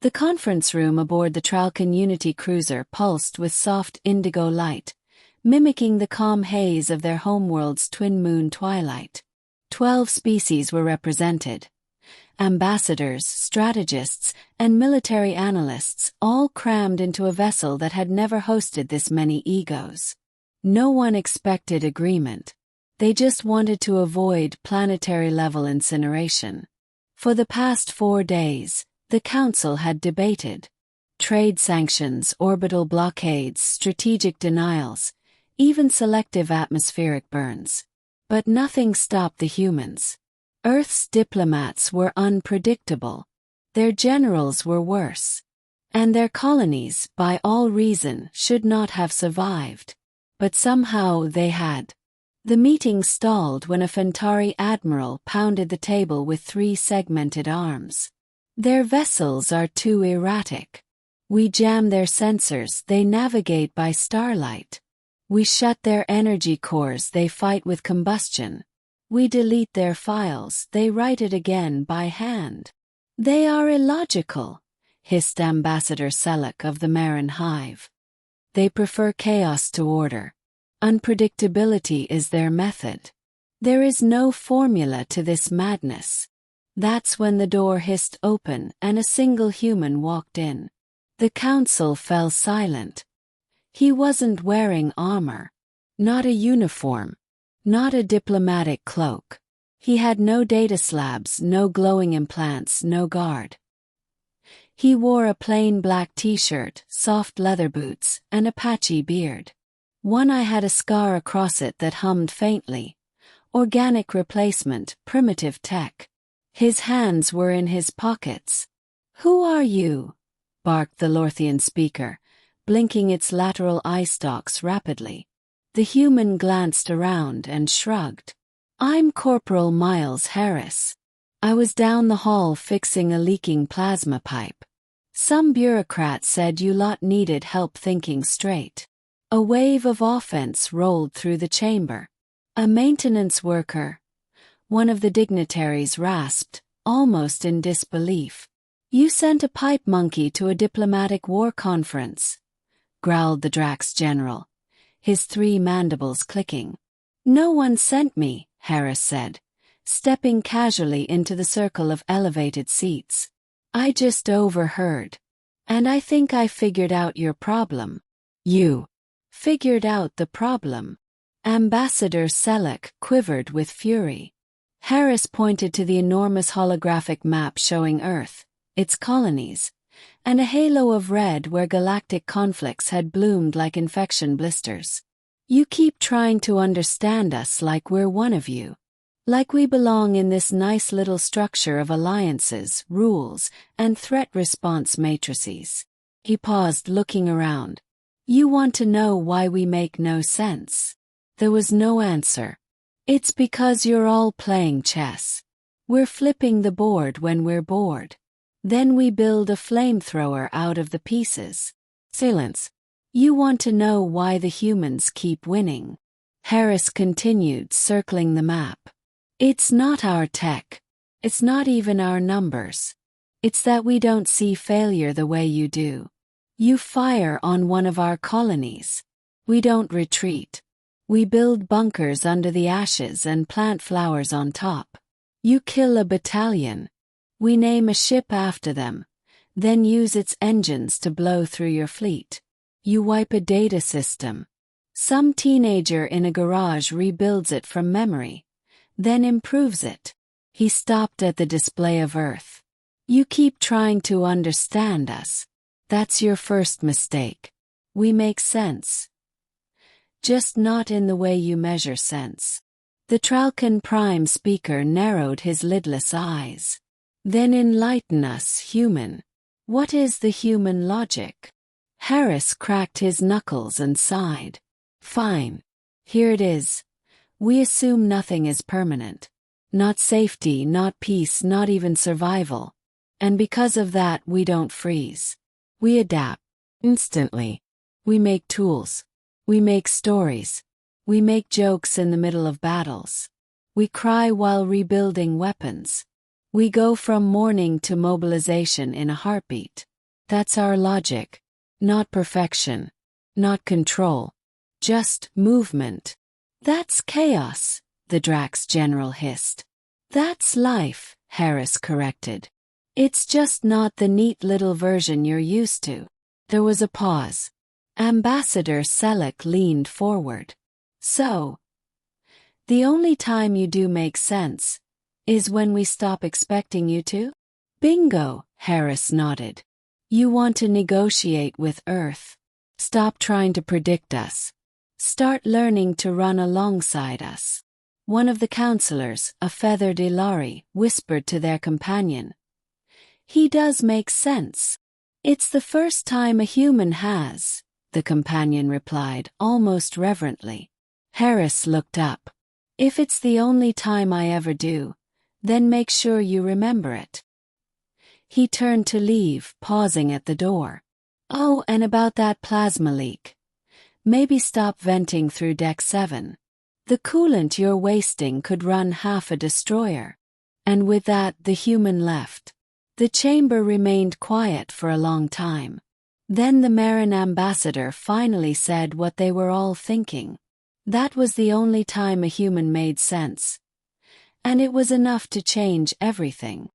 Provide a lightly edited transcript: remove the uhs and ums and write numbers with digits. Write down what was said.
The conference room aboard the Tralcan Unity cruiser pulsed with soft indigo light, mimicking the calm haze of their homeworld's twin-moon twilight. 12 species were represented. Ambassadors, strategists, and military analysts, all crammed into a vessel that had never hosted this many egos. No one expected agreement. They just wanted to avoid planetary-level incineration. For the past 4 days, the Council had debated trade sanctions, orbital blockades, strategic denials, even selective atmospheric burns. But nothing stopped the humans. Earth's diplomats were unpredictable. Their generals were worse. And their colonies, by all reason, should not have survived. But somehow they had. The meeting stalled when a Fentari admiral pounded the table with 3 segmented arms. Their vessels are too erratic. We jam their sensors, they navigate by starlight. We shut their energy cores, they fight with combustion. We delete their files, they write it again by hand. They are illogical, hissed Ambassador Selleck of the Marin Hive. They prefer chaos to order. Unpredictability is their method. There is no formula to this madness. That's when the door hissed open and a single human walked in. The Council fell silent. He wasn't wearing armor. Not a uniform. Not a diplomatic cloak. He had no data slabs, no glowing implants, no guard. He wore a plain black t-shirt, soft leather boots, and a patchy beard. One eye had a scar across it that hummed faintly. Organic replacement, primitive tech. His hands were in his pockets. "Who are you?" barked the Lorthian speaker, blinking its lateral eye stalks rapidly. The human glanced around and shrugged. "I'm Corporal Miles Harris. I was down the hall fixing a leaking plasma pipe. Some bureaucrat said you lot needed help thinking straight." A wave of offense rolled through the chamber. "A maintenance worker," one of the dignitaries rasped, almost in disbelief. "You sent a pipe monkey to a diplomatic war conference," growled the Drax general, his 3 mandibles clicking. "No one sent me," Harris said, stepping casually into the circle of elevated seats. "I just overheard. And I think I figured out your problem." "You figured out the problem?" Ambassador Selleck quivered with fury. Harris pointed to the enormous holographic map showing Earth, its colonies, and a halo of red where galactic conflicts had bloomed like infection blisters. "You keep trying to understand us like we're one of you. Like we belong in this nice little structure of alliances, rules, and threat response matrices." He paused, looking around. "You want to know why we make no sense?" There was no answer. "It's because you're all playing chess. We're flipping the board when we're bored. Then we build a flamethrower out of the pieces." Silence. "You want to know why the humans keep winning?" Harris continued, circling the map. "It's not our tech. It's not even our numbers. It's that we don't see failure the way you do. You fire on one of our colonies. We don't retreat. We build bunkers under the ashes and plant flowers on top. You kill a battalion. We name a ship after them, then use its engines to blow through your fleet. You wipe a data system. Some teenager in a garage rebuilds it from memory, then improves it." He stopped at the display of Earth. "You keep trying to understand us. That's your first mistake. We make sense. Just not in the way you measure sense." The Tralcan Prime speaker narrowed his lidless eyes. "Then enlighten us, human. What is the human logic?" Harris cracked his knuckles and sighed. "Fine. Here it is. We assume nothing is permanent. Not safety, not peace, not even survival. And because of that we don't freeze. We adapt. Instantly. We make tools. We make stories. We make jokes in the middle of battles. We cry while rebuilding weapons. We go from mourning to mobilization in a heartbeat. That's our logic. Not perfection. Not control. Just movement. That's chaos, the Drax general hissed. That's life, Harris corrected. It's just not the neat little version you're used to. There was a pause. Ambassador Selleck leaned forward. So, the only time you do make sense is when we stop expecting you to? Bingo, Harris nodded. You want to negotiate with Earth. Stop trying to predict us. Start learning to run alongside us. One of the counselors, a feathered Ilari, whispered to their companion. He does make sense. It's the first time a human has, the companion replied, almost reverently. Harris looked up. If it's the only time I ever do, then make sure you remember it. He turned to leave, pausing at the door. Oh, and about that plasma leak. Maybe stop venting through Deck 7. The coolant you're wasting could run half a destroyer. And with that, the human left. The chamber remained quiet for a long time. Then the Marin ambassador finally said what they were all thinking. That was the only time a human made sense. And it was enough to change everything.